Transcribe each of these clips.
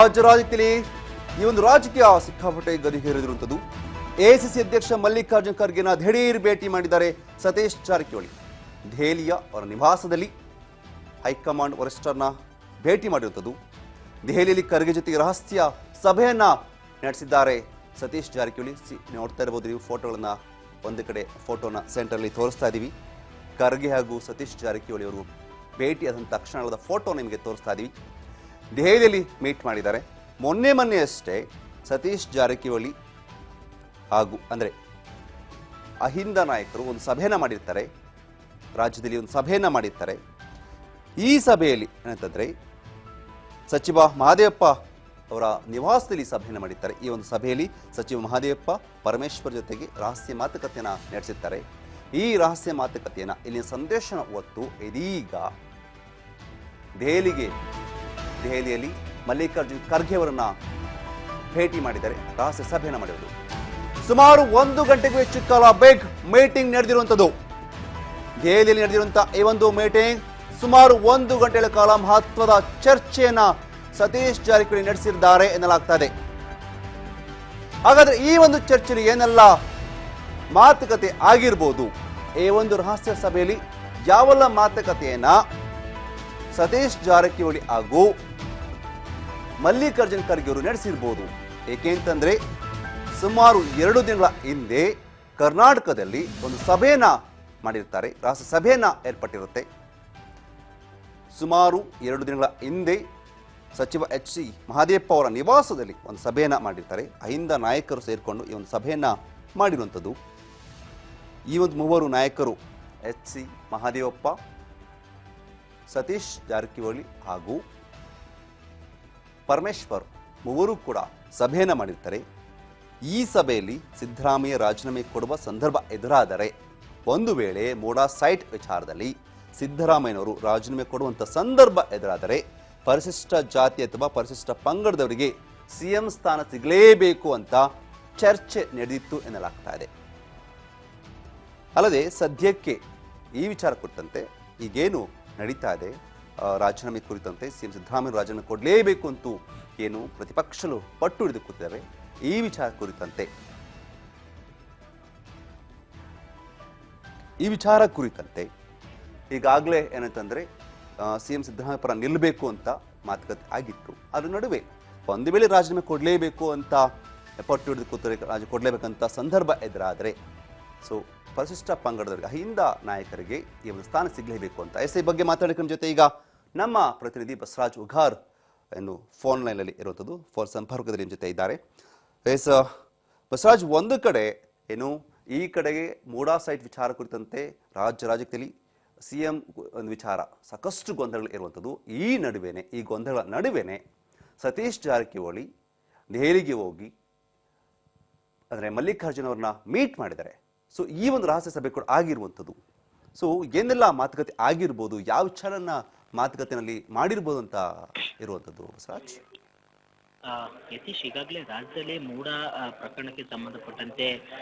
ರಾಜ್ಯದಲ್ಲಿ ಈ ಒಂದು ರಾಜಕೀಯ ಸಿಕ್ಕಾಪಟ್ಟೆ ಗದಿಗೇರಿರುವಂಥದ್ದು. ಎಐಸಿಸಿ ಅಧ್ಯಕ್ಷ ಮಲ್ಲಿಕಾರ್ಜುನ್ ಖರ್ಗೆನ ದಿಢೀರ್ ಭೇಟಿ ಮಾಡಿದ್ದಾರೆ ಸತೀಶ್ ಜಾರಕಿಹೊಳಿ. ದೆಹಲಿಯ ಅವರ ನಿವಾಸದಲ್ಲಿ ಹೈಕಮಾಂಡ್ ವರಿಷ್ಠರನ್ನ ಭೇಟಿ ಮಾಡಿರುವಂಥದ್ದು. ದೆಹಲಿಯಲ್ಲಿ ಖರ್ಗೆ ಜೊತೆಗೆ ರಹಸ್ಯ ಸಭೆಯನ್ನ ನಡೆಸಿದ್ದಾರೆ ಸತೀಶ್ ಜಾರಕಿಹೊಳಿ. ನೋಡ್ತಾ ಇರಬಹುದು ನೀವು ಫೋಟೋಗಳನ್ನ, ಒಂದು ಕಡೆ ಫೋಟೋನ ಸೆಂಟರಲ್ಲಿ ತೋರಿಸ್ತಾ ಇದ್ದೀವಿ. ಖರ್ಗೆ ಹಾಗೂ ಸತೀಶ್ ಜಾರಕಿಹೊಳಿ ಅವರು ಭೇಟಿಯಾದಂಥ ಕ್ಷಣಗಳ ಫೋಟೋ ನಿಮಗೆ ತೋರಿಸ್ತಾ ಇದ್ದೀವಿ. ದೆಹಲಿಯಲ್ಲಿ ಮೀಟ್ ಮಾಡಿದ್ದಾರೆ. ಮೊನ್ನೆ ಅಷ್ಟೇ ಸತೀಶ್ ಜಾರಕಿಹೊಳಿ ಹಾಗೂ ಅಂದರೆ ಅಹಿಂದ ನಾಯಕರು ಒಂದು ಸಭೆಯನ್ನ ಮಾಡಿರ್ತಾರೆ, ರಾಜ್ಯದಲ್ಲಿ ಒಂದು ಸಭೆಯನ್ನ ಮಾಡಿರ್ತಾರೆ. ಈ ಸಭೆಯಲ್ಲಿ ಏನಂತಂದ್ರೆ ಸಚಿವ ಮಹದೇವಪ್ಪ ಅವರ ನಿವಾಸದಲ್ಲಿ ಸಭೆಯನ್ನು ಮಾಡಿರ್ತಾರೆ. ಈ ಒಂದು ಸಭೆಯಲ್ಲಿ ಸಚಿವ ಮಹದೇವಪ್ಪ ಪರಮೇಶ್ವರ್ ಜೊತೆಗೆ ರಹಸ್ಯ ಮಾತುಕತೆಯನ್ನು ನಡೆಸಿರ್ತಾರೆ. ಈ ರಹಸ್ಯ ಮಾತುಕತೆಯನ್ನು ಇಲ್ಲಿನ ಸಂದೇಶನ ಹೊತ್ತು ಇದೀಗ ದೆಹಲಿಯಲ್ಲಿ ಮಲ್ಲಿಕಾರ್ಜುನ್ ಖರ್ಗೆ ಅವರನ್ನ ಭೇಟಿ ಮಾಡಿದ್ದಾರೆ, ರಹಸ್ಯ ಸಭೆಯನ್ನು ಮಾಡಿರೋದು. ಸುಮಾರು 1 ಗಂಟೆಗೂ ಹೆಚ್ಚು ಕಾಲ ಬಿಗ್ ಮೀಟಿಂಗ್ ನಡೆದಿರುವಂಥದ್ದು. ದೆಹಲಿಯಲ್ಲಿ ನಡೆದಿರುವಂತಹ ಈ ಒಂದು ಮೀಟಿಂಗ್ ಸುಮಾರು 1 ಗಂಟೆಗಳ ಕಾಲ ಮಹತ್ವದ ಚರ್ಚೆಯನ್ನ ಸತೀಶ್ ಜಾರಕಿಹೊಳಿ ನಡೆಸಿದ್ದಾರೆ ಎನ್ನಲಾಗ್ತಾ ಇದೆ. ಹಾಗಾದ್ರೆ ಈ ಒಂದು ಚರ್ಚೆಯಲ್ಲಿ ಏನೆಲ್ಲ ಮಾತುಕತೆ ಆಗಿರ್ಬೋದು, ಈ ಒಂದು ರಹಸ್ಯ ಸಭೆಯಲ್ಲಿ ಯಾವೆಲ್ಲ ಮಾತುಕತೆಯನ್ನ ಸತೀಶ್ ಜಾರಕಿಹೊಳಿ ಹಾಗೂ ಮಲ್ಲಿಕಾರ್ಜುನ್ ಖರ್ಗೆ ಅವರು ನಡೆಸಿರ್ಬೋದು. ಏಕೆಂತಂದ್ರೆ ಸುಮಾರು 2 ದಿನಗಳ ಹಿಂದೆ ಕರ್ನಾಟಕದಲ್ಲಿ ಒಂದು ಸಭೆಯನ್ನ ಮಾಡಿರ್ತಾರೆ, ರಹಸ್ಯ ಸಭೆಯನ್ನ ಏರ್ಪಟ್ಟಿರುತ್ತೆ. ಸುಮಾರು 2 ದಿನಗಳ ಹಿಂದೆ ಸಚಿವ ಎಚ್.ಸಿ. ಮಹದೇವಪ್ಪ ಅವರ ನಿವಾಸದಲ್ಲಿ ಒಂದು ಸಭೆಯನ್ನ ಮಾಡಿರ್ತಾರೆ. ಅಹಿಂದ ನಾಯಕರು ಸೇರಿಕೊಂಡು ಈ ಒಂದು ಸಭೆಯನ್ನ ಮಾಡಿರುವಂಥದ್ದು. ಈ ಒಂದು ಮೂವರು ನಾಯಕರು ಎಚ್.ಸಿ. ಮಹದೇವಪ್ಪ, ಸತೀಶ್ ಜಾರಕಿಹೊಳಿ ಹಾಗೂ ಪರಮೇಶ್ವರ್ ಮೂವರು ಕೂಡ ಸಭೆಯನ್ನ ಮಾಡಿರ್ತಾರೆ. ಈ ಸಭೆಯಲ್ಲಿ ಸಿದ್ದರಾಮಯ್ಯ ರಾಜೀನಾಮೆ ಕೊಡುವ ಸಂದರ್ಭ ಎದುರಾದರೆ, ಒಂದು ವೇಳೆ ಮೋಡಾ ಸೈಟ್ ವಿಚಾರದಲ್ಲಿ ಸಿದ್ದರಾಮಯ್ಯನವರು ರಾಜೀನಾಮೆ ಕೊಡುವಂಥ ಸಂದರ್ಭ ಎದುರಾದರೆ ಪರಿಶಿಷ್ಟ ಜಾತಿ ಅಥವಾ ಪರಿಶಿಷ್ಟ ಪಂಗಡದವರಿಗೆ ಸಿಎಂ ಸ್ಥಾನ ಸಿಗಲೇಬೇಕು ಅಂತ ಚರ್ಚೆ ನಡೆದಿತ್ತು ಎನ್ನಲಾಗ್ತಾ ಇದೆ. ಅಲ್ಲದೆ ಸದ್ಯಕ್ಕೆ ಈ ವಿಚಾರ ಕುರಿತಂತೆ ಈಗೇನು ನಡೀತಾ ಇದೆ, ರಾಜೀನಾಮೆ ಕುರಿತಂತೆ ಸಿಎಂ ಸಿದ್ದರಾಮಯ್ಯ ರಾಜೀನಾಮೆ ಕೊಡಲೇಬೇಕು ಅಂತೂ ಏನು ಪ್ರತಿಪಕ್ಷಗಳು ಪಟ್ಟು ಹಿಡಿದು ಕೂತಿದ್ದಾವೆ. ಈ ವಿಚಾರ ಕುರಿತಂತೆ ಈಗಾಗಲೇ ಏನಂತಂದ್ರೆ ಸಿಎಂ ಸಿದ್ದರಾಮಯ್ಯ ಪರ ನಿಲ್ಲಬೇಕು ಅಂತ ಮಾತುಕತೆ ಆಗಿತ್ತು. ಅದ್ರ ನಡುವೆ ಒಂದು ವೇಳೆ ರಾಜೀನಾಮೆ ಕೊಡಲೇಬೇಕು ಅಂತ ಪಟ್ಟು ಹಿಡಿದು ಕೂತರೆ ಕೊಡಲೇಬೇಕಂತ ಸಂದರ್ಭ ಎದುರಾದರೆ ಪರಿಶಿಷ್ಟ ಪಂಗಡದವರಿಗೆ ಅಹಿಂದ ನಾಯಕರಿಗೆ ಈ ಒಂದು ಸ್ಥಾನ ಸಿಗಲೇಬೇಕು ಅಂತ ಈ ಬಗ್ಗೆ ಮಾತಾಡೋಕೆ ನಮ್ಮ ಜೊತೆ ಈಗ ನಮ್ಮ ಪ್ರತಿನಿಧಿ ಬಸವರಾಜ್ ಉಘಾರ್ ಏನು ಫೋನ್ ಲೈನಲ್ಲಿ ಇರುವಂಥದ್ದು, ಫೋನ್ ಸಂಪರ್ಕದಲ್ಲಿ ನಿಮ್ಮ ಜೊತೆ ಇದ್ದಾರೆ. ಬಸವರಾಜ್, ಒಂದು ಕಡೆ ಏನು ಈ ಕಡೆಗೆ ಮೂಡಾ ಸೈಟ್ ವಿಚಾರ ಕುರಿತಂತೆ ರಾಜ್ಯದಲ್ಲಿ ಸಿಎಂ ಒಂದು ವಿಚಾರ ಸಾಕಷ್ಟು ಗೊಂದಲಗಳು ಇರುವಂಥದ್ದು. ಈ ಗೊಂದಲಗಳ ನಡುವೆನೆ ಸತೀಶ್ ಜಾರಕಿಹೊಳಿ ದೆಹಲಿಗೆ ಹೋಗಿ ಅಂದರೆ ಮಲ್ಲಿಕಾರ್ಜುನ್ ಅವ್ರನ್ನ ಮೀಟ್ ಮಾಡಿದ್ದಾರೆ. ಈ ಒಂದು ರಹಸ್ಯ ಸಭೆ ಕೂಡ ಆಗಿರುವಂಥದ್ದು. ಏನೆಲ್ಲ ಮಾತುಕತೆ ಆಗಿರ್ಬೋದು, ಯಾವ ವಿಚಾರನ್ನ ಮಾತುಕತೆನಲ್ಲಿ ಮಾಡಿರ್ಬೋದು ಅಂತ ಇರುವಂಥದ್ದು ಬಸವರಾಜ್? ಯತೀಶ್, ಈಗಾಗಲೇ ರಾಜ್ಯದಲ್ಲಿ ಮೂಡಾ ಪ್ರಕರಣಕ್ಕೆ ಸಂಬಂಧಪಟ್ಟಂತೆ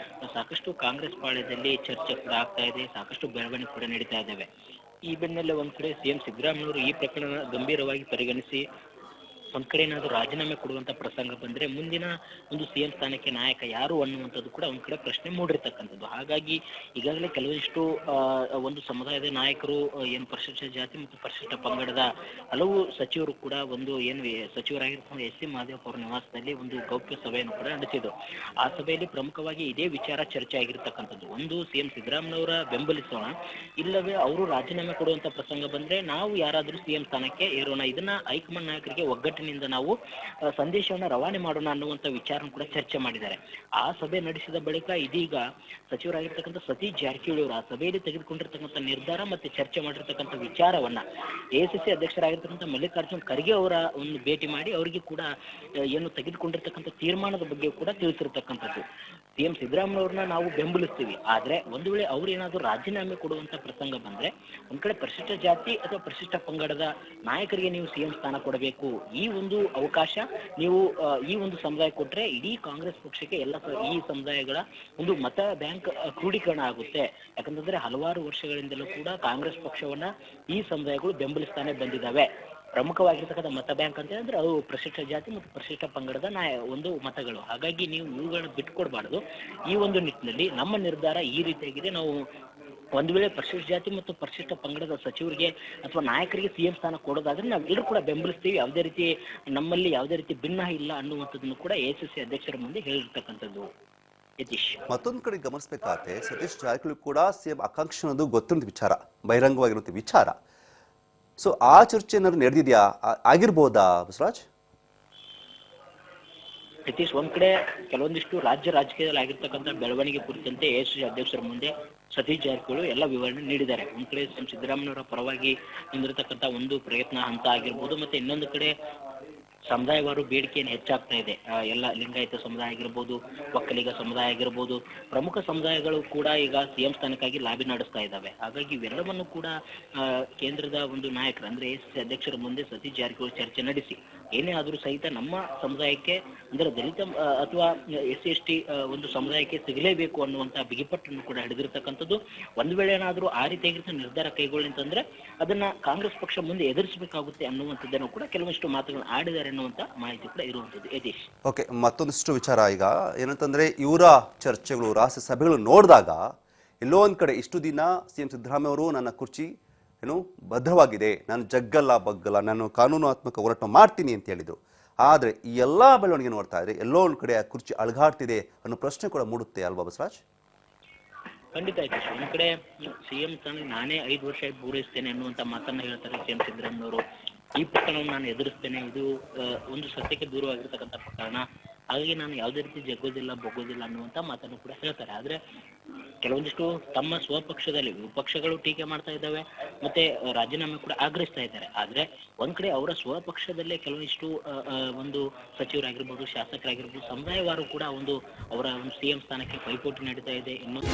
ಸಾಕಷ್ಟು ಕಾಂಗ್ರೆಸ್ ಪಾಳ್ಯದಲ್ಲಿ ಚರ್ಚೆ ಕೂಡ ಆಗ್ತಾ ಇದೆ, ಸಾಕಷ್ಟು ಬೆಳವಣಿಗೆ ಕೂಡ ನಡೀತಾ ಇದ್ದಾವೆ. ಈ ಬೆನ್ನಲ್ಲೇ ಒಂದ್ ಕಡೆ ಸಿಎಂ ಸಿದ್ದರಾಮಯ್ಯವರು ಈ ಪ್ರಕರಣ ಗಂಭೀರವಾಗಿ ಪರಿಗಣಿಸಿ ಒಂದ್ ಕಡೆ ಏನಾದ್ರು ರಾಜೀನಾಮೆ ಕೊಡುವಂತ ಪ್ರಸಂಗ ಬಂದ್ರೆ ಮುಂದಿನ ಒಂದು ಸಿಎಂ ಸ್ಥಾನಕ್ಕೆ ನಾಯಕ ಯಾರು ಅನ್ನುವಂಥದ್ದು ಕೂಡ ಒಂದ್ ಕಡೆ ಪ್ರಶ್ನೆ ಮೂಡಿರ್ತಕ್ಕಂಥದ್ದು. ಹಾಗಾಗಿ ಈಗಾಗಲೇ ಕೆಲವೊಂದಿಷ್ಟು ಒಂದು ಸಮುದಾಯದ ನಾಯಕರು ಏನು ಪರಿಶಿಷ್ಟ ಜಾತಿ ಮತ್ತು ಪರಿಶಿಷ್ಟ ಪಂಗಡದ ಹಲವು ಸಚಿವರು ಕೂಡ ಒಂದು ಏನು ಸಚಿವರಾಗಿರ್ತಕ್ಕಂಥ ಎಚ್.ಸಿ. ಮಹದೇವಪ್ಪ ಅವರ ನಿವಾಸದಲ್ಲಿ ಒಂದು ಗೌಪ್ಯ ಸಭೆಯನ್ನು ಕೂಡ ನಡೆಸಿದ್ರು. ಆ ಸಭೆಯಲ್ಲಿ ಪ್ರಮುಖವಾಗಿ ಇದೇ ವಿಚಾರ ಚರ್ಚೆ ಆಗಿರ್ತಕ್ಕಂಥದ್ದು. ಒಂದು ಸಿಎಂ ಸಿದ್ದರಾಮಯ್ಯವರ ಬೆಂಬಲಿಸೋಣ, ಇಲ್ಲವೇ ಅವರು ರಾಜೀನಾಮೆ ಕೊಡುವಂತ ಪ್ರಸಂಗ ಬಂದ್ರೆ ನಾವು ಯಾರಾದ್ರೂ ಸಿಎಂ ಸ್ಥಾನಕ್ಕೆ ಏರೋಣ, ಇದನ್ನ ಹೈಕಮಾಂಡ್ ನಾಯಕರಿಗೆ ಒಗ್ಗಟ್ಟಿನಿಂದ ನಾವು ಸಂದೇಶವನ್ನು ರವಾನೆ ಮಾಡೋಣ ಅನ್ನುವಂತ ವಿಚಾರ ಕೂಡ ಚರ್ಚೆ ಮಾಡಿದ್ದಾರೆ. ಆ ಸಭೆ ನಡೆಸಿದ ಬಳಿಕ ಇದೀಗ ಸಚಿವರಾಗಿರ್ತಕ್ಕಂಥ ಸತೀಶ್ ಜಾರಕಿಹೊಳಿ ಅವರು ಆ ಸಭೆಯಲ್ಲಿ ತೆಗೆದುಕೊಂಡಿರ್ತಕ್ಕಂಥ ನಿರ್ಧಾರ ಮತ್ತೆ ಚರ್ಚೆ ಮಾಡಿರ್ತಕ್ಕಂಥ ವಿಚಾರವನ್ನ ಎಐಸಿಸಿ ಅಧ್ಯಕ್ಷರಾಗಿರ್ತಕ್ಕಂಥ ಮಲ್ಲಿಕಾರ್ಜುನ್ ಖರ್ಗೆ ಅವರ ಒಂದು ಭೇಟಿ ಮಾಡಿ ಅವರಿಗೆ ಕೂಡ ಏನು ತೆಗೆದುಕೊಂಡಿರ್ತಕ್ಕಂಥ ತೀರ್ಮಾನದ ಬಗ್ಗೆ ಕೂಡ ತಿಳಿಸಿರ್ತಕ್ಕಂಥದ್ದು. ಸಿಎಂ ಸಿದ್ದರಾಮಯ್ಯವ್ರನ್ನ ನಾವು ಬೆಂಬಲಿಸ್ತೀವಿ, ಆದ್ರೆ ಒಂದು ವೇಳೆ ಅವ್ರು ಏನಾದ್ರು ರಾಜೀನಾಮೆ ಕೊಡುವಂತ ಪ್ರಸಂಗ ಬಂದ್ರೆ ಒಂದ್ ಕಡೆ ಪರಿಶಿಷ್ಟ ಜಾತಿ ಅಥವಾ ಪರಿಶಿಷ್ಟ ಪಂಗಡದ ನಾಯಕರಿಗೆ ನೀವು ಸಿಎಂ ಸ್ಥಾನ ಕೊಡಬೇಕು, ಈ ಒಂದು ಅವಕಾಶ ನೀವು ಈ ಒಂದು ಸಮುದಾಯ ಕೊಟ್ರೆ ಇಡೀ ಕಾಂಗ್ರೆಸ್ ಪಕ್ಷಕ್ಕೆ ಎಲ್ಲ ಈ ಸಮುದಾಯಗಳ ಒಂದು ಮತ ಬ್ಯಾಂಕ್ ಕ್ರೋಢೀಕರಣ ಆಗುತ್ತೆ. ಯಾಕಂತಂದ್ರೆ ಹಲವಾರು ವರ್ಷಗಳಿಂದಲೂ ಕೂಡ ಕಾಂಗ್ರೆಸ್ ಪಕ್ಷವನ್ನ ಈ ಸಮುದಾಯಗಳು ಬೆಂಬಲಿಸ್ತಾನೆ ಬಂದಿದ್ದಾವೆ. ಪ್ರಮುಖವಾಗಿರ್ತಕ್ಕಂಥ ಮತ ಬ್ಯಾಂಕ್ ಅಂತ ಹೇಳಿದ್ರೆ ಅವು ಪರಿಶಿಷ್ಟ ಜಾತಿ ಮತ್ತು ಪರಿಶಿಷ್ಟ ಪಂಗಡದ ಒಂದು ಮತಗಳು. ಹಾಗಾಗಿ ನೀವು ಇವುಗಳನ್ನ ಬಿಟ್ಕೊಡ್ಬಾರ್ದು. ಈ ಒಂದು ನಿಟ್ಟಿನಲ್ಲಿ ನಮ್ಮ ನಿರ್ಧಾರ ಈ ರೀತಿಯಾಗಿದೆ. ನಾವು ಒಂದು ವೇಳೆ ಪರಿಶಿಷ್ಟ ಜಾತಿ ಮತ್ತು ಪರಿಶಿಷ್ಟ ಪಂಗಡದ ಸಚಿವರಿಗೆ ಅಥವಾ ನಾಯಕರಿಗೆ ಸಿಎಂ ಸ್ಥಾನ ಕೊಡೋದಾದ್ರೆ ನಾವೆಲ್ಲರೂ ಕೂಡ ಬೆಂಬಲಿಸ್ತೀವಿ. ಯಾವುದೇ ರೀತಿ ನಮ್ಮಲ್ಲಿ ಯಾವುದೇ ರೀತಿ ಭಿನ್ನ ಇಲ್ಲ ಅನ್ನುವಂಥದ್ದನ್ನು ಕೂಡ ಎಸಿಸಿ ಅಧ್ಯಕ್ಷರ ಮುಂದೆ ಹೇಳಿರ್ತಕ್ಕಂಥದ್ದು. ಯತೀಶ್, ಮತ್ತೊಂದು ಕಡೆ ಗಮನಿಸಬೇಕಾದ್ರೆ ಸತೀಶ್ ಜಾರಕಿಹೊಳಿ ಕೂಡ ಸಿಎಂ ಆಕಾಂಕ್ಷೆ ಅನ್ನೋದು ಗೊತ್ತಿರುವಂಥ ವಿಚಾರ, ಬಹಿರಂಗವಾಗಿರುವಂಥ ವಿಚಾರ. ಸೊ ಆ ಚರ್ಚೆ ಏನಾದ್ರು ನಡೆದಿದೆಯಾ, ಆಗಿರ್ಬೋದಾ ಬಸವರಾಜ್? ಯತೀಶ್, ಒಂದ್ ಕಡೆ ಕೆಲವೊಂದಿಷ್ಟು ರಾಜಕೀಯದಲ್ಲಿ ಆಗಿರ್ತಕ್ಕಂಥ ಬೆಳವಣಿಗೆ ಕುರಿತಂತೆ ಎಸಿಸಿ ಅಧ್ಯಕ್ಷರ ಮುಂದೆ ಸತೀಶ್ ಜಾರಕಿಹೊಳಿ ಎಲ್ಲ ವಿವರಣೆ ನೀಡಿದ್ದಾರೆ. ಒಂದ್ ಕಡೆ ಸಿದ್ದರಾಮಯ್ಯವರ ಪರವಾಗಿ ನಿಂದಿರತಕ್ಕಂಥ ಒಂದು ಪ್ರಯತ್ನ ಹಂತ ಆಗಿರ್ಬೋದು, ಮತ್ತೆ ಇನ್ನೊಂದು ಕಡೆ ಸಮುದಾಯವಾರು ಬೇಡಿಕೆಯನ್ನು ಹೆಚ್ಚಾಗ್ತಾ ಇದೆ. ಎಲ್ಲ ಲಿಂಗಾಯತ ಸಮುದಾಯ ಆಗಿರ್ಬೋದು, ಒಕ್ಕಲಿಗ ಸಮುದಾಯ ಆಗಿರ್ಬೋದು, ಪ್ರಮುಖ ಸಮುದಾಯಗಳು ಕೂಡ ಈಗ ಸಿಎಂ ಸ್ಥಾನಕ್ಕಾಗಿ ಲಾಬಿ ನಡೆಸ್ತಾ ಇದ್ದಾವೆ. ಹಾಗಾಗಿ ಇವೆಲ್ಲವನ್ನು ಕೂಡ ಕೇಂದ್ರದ ಒಂದು ನಾಯಕರು ಅಂದ್ರೆ ಎಸಿಸಿ ಅಧ್ಯಕ್ಷರ ಮುಂದೆ ಸತೀಶ್ ಜಾರಕಿಹೊಳಿ ಚರ್ಚೆ ನಡೆಸಿ ಏನೇ ಆದರೂ ಸಹಿತ ನಮ್ಮ ಸಮುದಾಯಕ್ಕೆ ಅಂದ್ರೆ ದಲಿತ ಅಥವಾ SC/ST ಒಂದು ಸಮುದಾಯಕ್ಕೆ ಸಿಗಲೇಬೇಕು ಅನ್ನುವಂತ ಬಿಗಿಪಟ್ಟನ್ನು ಕೂಡ ಹಿಡಿದಿರ್ತಕ್ಕಂಥದ್ದು. ಒಂದು ವೇಳೆ ಏನಾದರೂ ಆ ರೀತಿಯಾಗಿರ್ತ ನಿರ್ಧಾರ ಕೈಗೊಳ್ಳಿ ಅಂತಂದ್ರೆ ಅದನ್ನ ಕಾಂಗ್ರೆಸ್ ಪಕ್ಷ ಮುಂದೆ ಎದುರಿಸಬೇಕಾಗುತ್ತೆ ಅನ್ನುವಂಥದ್ದನ್ನು ಕೂಡ ಕೆಲವೊಂದಿಷ್ಟು ಮಾತುಗಳನ್ನು ಆಡಿದ್ದಾರೆ ಅನ್ನುವಂತ ಮಾಹಿತಿ ಕೂಡ ಇರುವಂಥದ್ದು. ಯತೀಶ್, ಓಕೆ, ಮತ್ತೊಂದಿಷ್ಟು ವಿಚಾರ ಈಗ ಏನಂತಂದ್ರೆ ಇವರ ಚರ್ಚೆಗಳು, ರಾಷ್ಟ್ರ ಸಭೆಗಳು ನೋಡಿದಾಗ ಎಲ್ಲೋ ಒಂದ್ ಕಡೆ ಇಷ್ಟು ದಿನ ಸಿಎಂ ಸಿದ್ದರಾಮಯ್ಯ ಅವರು ನನ್ನ ಕುರ್ಚಿ ಏನು ಭದ್ರವಾಗಿದೆ, ನಾನು ಜಗ್ಗಲ್ಲ ಬಗ್ಗಲ್ಲ, ನಾನು ಕಾನೂನಾತ್ಮಕ ಹೋರಾಟ ಮಾಡ್ತೀನಿ ಅಂತ ಹೇಳಿದ್ರು. ಆದರೆ ಈ ಎಲ್ಲ ಬೆಳವಣಿಗೆ ನೋಡ್ತಾ ಇದ್ರೆ ಎಲ್ಲೋ ಒಂದು ಕಡೆ ಆ ಕುರ್ಚಿ ಅಳಗಾಡ್ತಿದೆ ಅನ್ನೋ ಪ್ರಶ್ನೆ ಕೂಡ ಮೂಡುತ್ತೆ ಅಲ್ವಾ ಬಸವರಾಜ್? ಖಂಡಿತ ಆಯ್ತು. ಒಂದ್ ಕಡೆ ಸಿಎಂ ಸ್ಥಾನ ನಾನೇ 5 ವರ್ಷ ಪೂರೈಸ್ತೇನೆ ಅನ್ನುವಂತ ಮಾತನ್ನ ಹೇಳ್ತಾರೆ ಸಿಎಂ ಸಿದ್ದರಾಮಯ್ಯವರು. ಈ ಪ್ರಕರಣವನ್ನು ನಾನು ಎದುರಿಸ್ತೇನೆ, ಇದು ಒಂದು ಸತ್ಯಕ್ಕೆ ದೂರವಾಗಿರ್ತಕ್ಕಂಥ ಪ್ರಕರಣ, ಹಾಗಾಗಿ ನಾನು ಯಾವುದೇ ರೀತಿ ಜಗ್ಗೋದಿಲ್ಲ ಬಗ್ಗೋದಿಲ್ಲ ಅನ್ನುವಂತ ಮಾತನ್ನು ಕೂಡ ಹೇಳ್ತಾರೆ. ಆದ್ರೆ ಕೆಲವೊಂದಿಷ್ಟು ತಮ್ಮ ಸ್ವಪಕ್ಷದಲ್ಲಿ ವಿಪಕ್ಷಗಳು ಟೀಕೆ ಮಾಡ್ತಾ ಇದ್ದಾವೆ, ಮತ್ತೆ ರಾಜೀನಾಮೆ ಕೂಡ ಆಗ್ರಹಿಸ್ತಾ ಇದ್ದಾರೆ. ಆದ್ರೆ ಒಂದ್ ಕಡೆ ಅವರ ಸ್ವಪಕ್ಷದಲ್ಲೇ ಕೆಲವೊಂದಿಷ್ಟು ಒಂದು ಸಚಿವರಾಗಿರ್ಬೋದು, ಶಾಸಕರಾಗಿರ್ಬೋದು, ಸಮುದಾಯವಾರು ಕೂಡ ಅವರ ಒಂದು ಸಿಎಂ ಸ್ಥಾನಕ್ಕೆ ಪೈಪೋಟಿ ನಡೀತಾ ಇದೆ. ಇನ್ನೊಂದು